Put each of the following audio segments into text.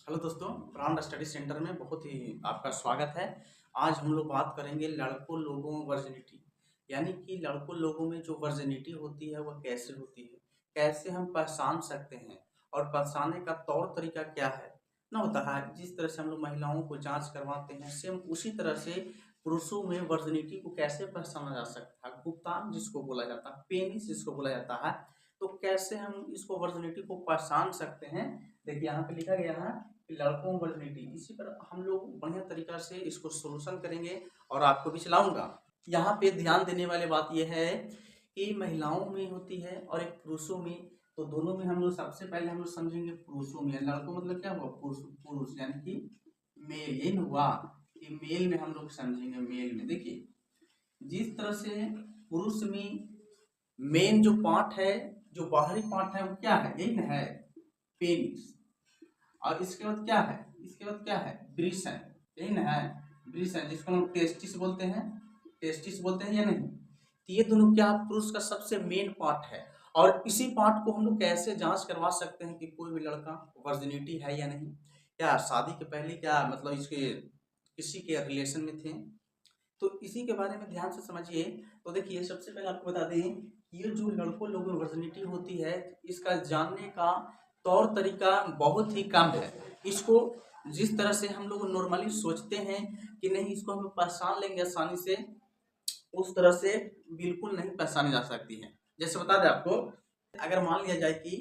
Hello दोस्तों, brand study centre में बहुत ही आपका स्वागत है। आज हम लोग बात करेंगे लड़कों लोगों वर्जिनिटी, यानी कि लड़कों लोगों में जो वर्जिनिटी होती है वह कैसे होती है, कैसे हम पहचान सकते हैं और पहचानने का तौर तरीका क्या है। ना होता है जिस तरह से हम लोग महिलाओं को जांच करवाते हैं, सेम उसी तरह से पुरुषों में वर्जिनिटी को कैसे पहचाना जा सकता है। गुप्तांग जिसको बोला जाता है, पेनिस जिसको बोला जाता है, तो कैसे हम इसको वर्जिनिटी को पहचान सकते हैं। देखिए यहाँ पे लिखा गया है लड़कों वर्जिनिटी, इसी पर हम लोग बढ़िया तरीका से इसको सोल्यूशन करेंगे और आपको भी चलाऊंगा। यहाँ पे ध्यान देने वाली बात यह है कि महिलाओं में होती है और एक पुरुषों में, तो दोनों में हम लोग सबसे पहले हम लोग समझेंगे पुरुषों में। लड़कों मतलब क्या हुआ, पुरुष, पुरुष यानी कि मेल, ये हुआ कि मेल में हम लोग समझेंगे। मेल में देखिए जिस तरह से पुरुष में मेन जो पार्ट है, जो बाहरी पार्ट है वो क्या है, यही ना है, पेनिस। और इसके बाद क्या है, इसके बाद क्या है, ब्रिशन, यही ना है, ब्रिशन जिसको हम टेस्टिस बोलते हैं, टेस्टिस बोलते हैं या नहीं। तो ये दोनों क्या पुरुष का सबसे मेन पार्ट है। और इसी पार्ट को हम लोग कैसे जांच करवा सकते हैं कि कोई भी लड़का वर्जिनिटी है या नहीं। क्या शादी के पहले क्या मतलब इसके किसी के रिलेशन में थे, तो इसी के बारे में ध्यान से समझिए। तो देखिए सबसे पहले आपको बता दें कि ये जो लड़कों लोगों में वर्जिनिटी होती है, इसका जानने का तौर तरीका बहुत ही कम है। इसको जिस तरह से हम लोग नॉर्मली सोचते हैं कि नहीं इसको हम पहचान लेंगे आसानी से, उस तरह से बिल्कुल नहीं पहचानी जा सकती है। जैसे बता दें आपको, अगर मान लिया जाए कि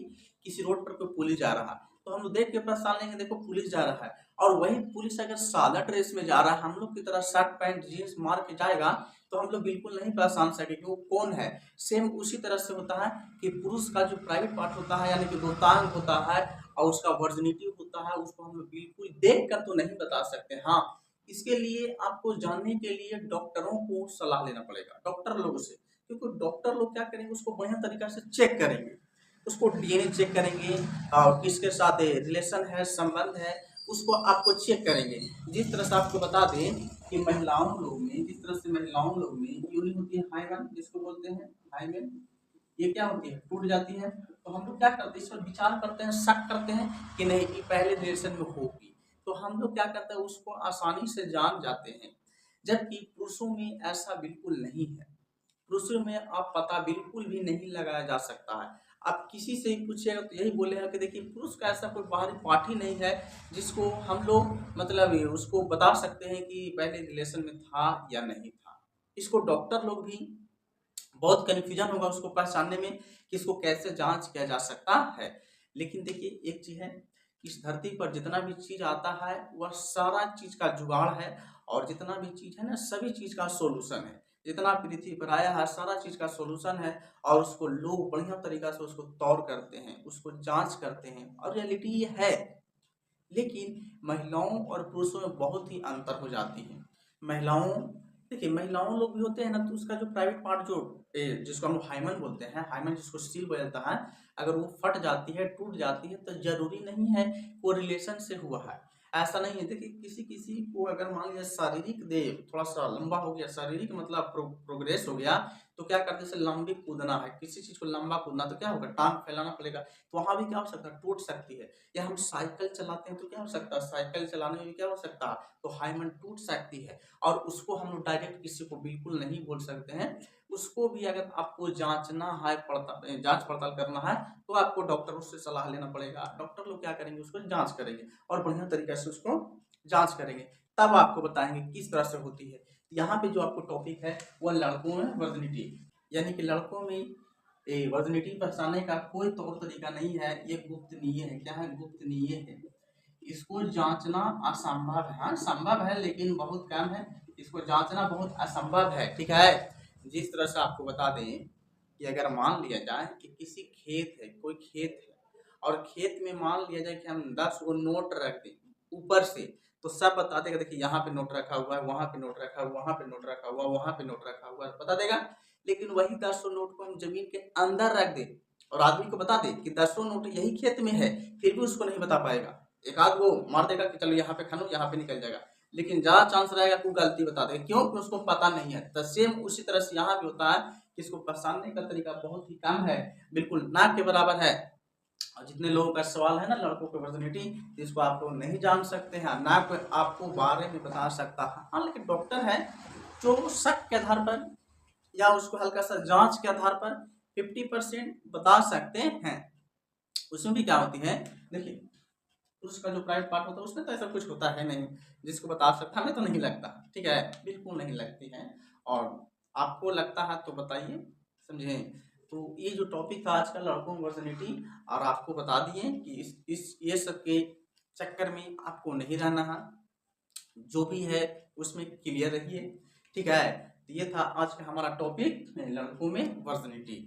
किसी रोड पर कोई पुलिस जा रहा, तो हम लोग देख के पहचान लेंगे, देखो पुलिस जा रहा है। और वही पुलिस अगर सादा ड्रेस में जा रहा है, हम लोग की तरह शर्ट पैंट जीन्स मार के जाएगा, तो हम लोग बिल्कुल नहीं पहचान सके कि वो कौन है। सेम उसी तरह से होता है कि पुरुष का जो प्राइवेट पार्ट होता है, यानी कि गोतांग होता है और उसका वर्जिनिटी होता है, उसको हम लोग बिल्कुल देख कर तो नहीं बता सकते। हाँ, इसके लिए आपको जानने के लिए डॉक्टरों को सलाह लेना पड़ेगा, डॉक्टर लोगों से। क्योंकि डॉक्टर लोग क्या करेंगे, उसको बढ़िया तरीका से चेक करेंगे, उसको डीएनए चेक करेंगे और किसके साथ रिलेशन है, संबंध है, उसको आपको चेक करेंगे। जिस तरह से आपको बता दें कि महिलाओं लोग में, जिस तरह से महिलाओं लोग में यूरिन होती है, हाइमन जिसको बोलते हैं, हाइमन, ये क्या होती है, टूट जाती है। तो हम लोग क्या करते हैं, इस पर विचार करते हैं, शक करते हैं कि नहीं ये पहले रिलेशन में होगी, तो हम लोग क्या करते हैं, उसको आसानी से जान जाते हैं। जबकि पुरुषों में ऐसा बिल्कुल नहीं है। पुरुषों में आप पता बिल्कुल भी नहीं लगाया जा सकता है। आप किसी से ही पूछिएगा तो यही बोलेगा कि देखिए पुरुष का ऐसा कोई बाहरी पार्ट ही नहीं है जिसको हम लोग मतलब उसको बता सकते हैं कि पहले रिलेशन में था या नहीं था। इसको डॉक्टर लोग भी बहुत कन्फ्यूजन होगा उसको पहचानने में कि इसको कैसे जांच किया जा सकता है। लेकिन देखिए एक चीज है, इस धरती पर जितना भी चीज आता है वह सारा चीज का जुगाड़ है, और जितना भी चीज है ना सभी चीज का सोल्यूशन है। जितना पृथ्वी पर आया है सारा चीज का सोल्यूशन है, और उसको लोग बढ़िया तरीका से उसको तौर करते हैं, उसको जांच करते हैं, और रियलिटी ये है। लेकिन महिलाओं और पुरुषों में बहुत ही अंतर हो जाती है। महिलाओं, देखिए महिलाओं लोग भी होते हैं ना, तो उसका जो प्राइवेट पार्ट जो जिसको हम हाइमन बोलते हैं, हाइमन जिसको स्टील बोला जाता है, अगर वो फट जाती है, टूट जाती है, तो जरूरी नहीं है वो रिलेशन से हुआ है। ऐसा नहीं है। देखिए किसी किसी को अगर मान लिया शारीरिक दे थोड़ा सा लंबा हो गया, शारीरिक मतलब प्रोग्रेस हो गया, तो क्या करते हैं, लंबी कूदना है, किसी चीज को लंबा कूदना, तो क्या होगा, टांग फैलाना पड़ेगा, तो वहां भी क्या हो सकता है, टूट सकती है। या हम साइकिल चलाते हैं तो क्या हो सकता है, साइकिल चलाने में भी क्या हो सकता है, तो हाइमन टूट सकती है। और उसको हम लोग डायरेक्ट किसी को बिल्कुल नहीं बोल सकते हैं। उसको भी अगर आपको जांचना है, जांच पड़ताल करना है, तो आपको डॉक्टरों से सलाह लेना पड़ेगा। डॉक्टर लोग क्या करेंगे, उसको जांच करेंगे और बढ़िया तरीके से उसको जांच करेंगे, तब आपको बताएंगे किस तरह से होती है। यहाँ पे जो आपको टॉपिक है वह लड़कों में वर्जिनिटी, यानी कि लड़कों में वर्जिनिटी पहचानने का कोई तौर तरीका नहीं है, ये गुप्तनीय है। क्या है, गुप्तनीय है। इसको जांचना असंभव है। हाँ संभव है लेकिन बहुत कम है, इसको जांचना बहुत असंभव है, ठीक है। जिस तरह से आपको बता दें कि अगर मान लिया जाए कि किसी खेत है, कोई खेत है, और खेत में मान लिया जाए कि हम 10 गो नोट रख दें ऊपर से, तो सब बता देगा, देखिए यहाँ पे नोट रखा हुआ है, वहां पे नोट रखा हुआ, वहां पे नोट रखा हुआ, वहां पे नोट रखा हुआ, बता देगा। लेकिन वही 10 नोट को हम जमीन के अंदर रख दें और आदमी को बता दे कि 10 नोट यही खेत में है, फिर भी उसको नहीं बता पाएगा। एक आध वो मार देगा कि चलो यहाँ पे खनो, यहाँ पे निकल जाएगा, लेकिन ज्यादा चांस रहेगा कि गलती बता देगा, क्यों, कि उसको पता नहीं है। तो सेम उसी तरह से यहाँ भी होता है कि इसको पहचानने का तरीका बहुत ही कम है, बिल्कुल ना के बराबर है। और जितने लोगों का सवाल है ना लड़कों की वर्जिनिटी, जिसको आप लोग नहीं जान सकते हैं, ना कोई आपको बारे में बता सकता है। हाँ, लेकिन डॉक्टर है जो शक के आधार पर या उसको हल्का सा जांच के आधार पर 50% बता सकते हैं। उसमें भी क्या होती है, देखिए पुरुष का जो प्राइवेट पार्ट होता है उसमें तो ऐसा कुछ होता है नहीं जिसको बता सकता, हमें तो नहीं लगता, ठीक है, बिल्कुल नहीं लगती है। और आपको लगता है तो बताइए, समझे। तो ये जो टॉपिक था आज का लड़कों की वर्जिनिटी, और आपको बता दिए कि इस ये सब के चक्कर में आपको नहीं रहना है, जो भी है उसमें क्लियर रहिए, ठीक है। तो ये था आज का हमारा टॉपिक, लड़कों में वर्जिनिटी।